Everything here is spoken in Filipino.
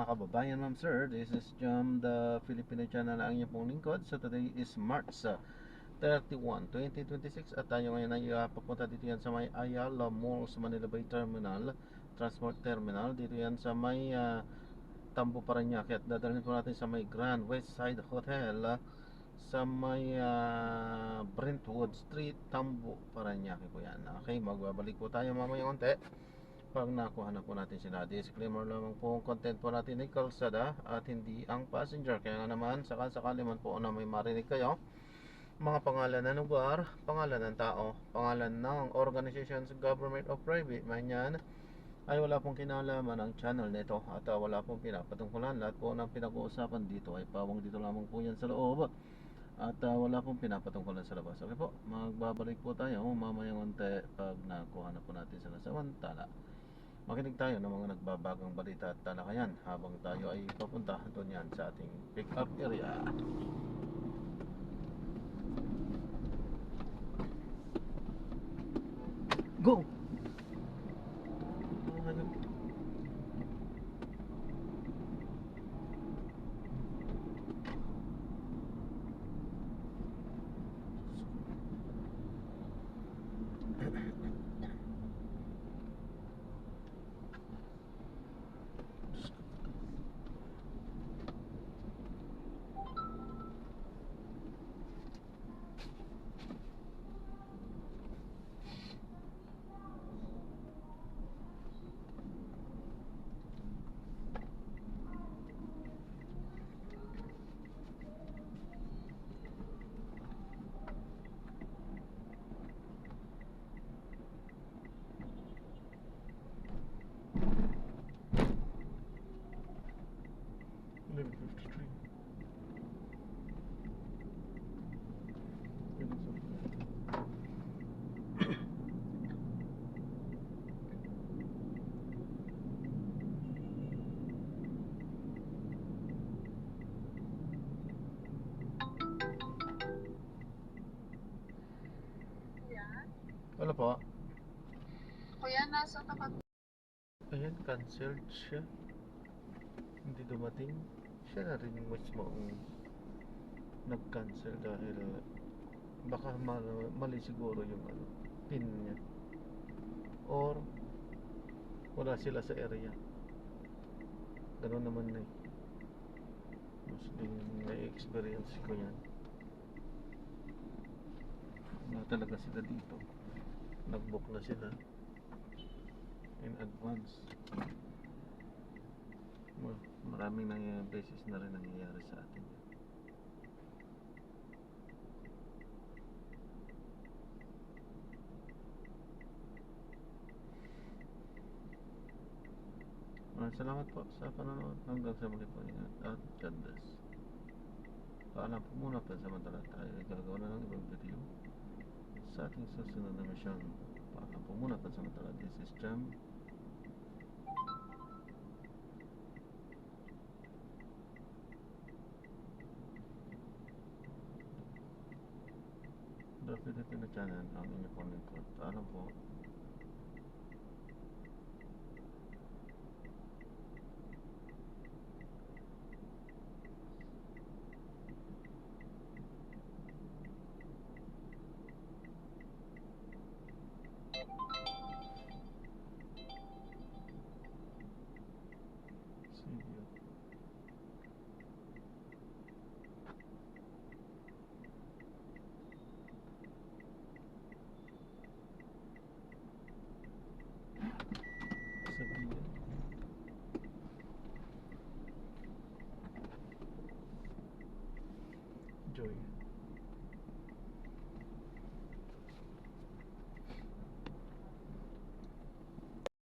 Mga kababayan, ma'am sir, this is Jam, the Filipino channel na ang inyong pong lingkod. So today is March 31, 2026 at tayo ngayon ay papunta dito yan sa may Ayala Mall sa Manila Bay Terminal, Transport Terminal. Dito yan sa may Tambo, Parañaque at dadalhin po natin sa may Grand West Side Hotel sa may Brentwood Street, Tambo, Parañaque po yan. Okay, magbabalik po tayo mamaya konti pag nakuha na po natin sila. Disclaimer lamang po, ang content po natin ay kalsada at hindi ang passenger. Kaya nga naman, sakali man po na may marinig kayo, mga pangalan ng lugar, pangalan ng tao, pangalan ng organizations, government o private man yan, ay wala pong kinalaman ang channel nito at wala pong pinapatungkulan. Lahat po ng pinag-uusapan dito ay pawang dito lamang po yan sa loob at wala pong pinapatungkulan sa labas. Okay po, magbabalik po tayo mamaya konti pag nakuha na po natin sila. Samantala, makinig tayo ng mga nagbabagang balita at talakayan habang tayo ay papunta doon yan sa ating pick-up area. Go! Wala po. Kuya, nasa tapat. Ayan, cancelled siya. Hindi dumating. Siya na rin mismo ang nag-cancel dahil baka mali siguro yung pin niya. Or wala sila sa area. Ganun naman na eh. Mostly na-experience ko yan. Wala talaga sila dito. Nag-book na sila in advance. Maraming beses na rin nangyayari sa atin. Salamat po sa panonood. Hanggang sa muli po, ingat at God bless. Paalam po muna, pansamantala tayo ay gagawa na ng ibang video sa ating susunod na misyon. Paalam po muna, pansamantala. This is Jam. The Filipino channel, ang inyong pong lingkod. Paalam po. See you.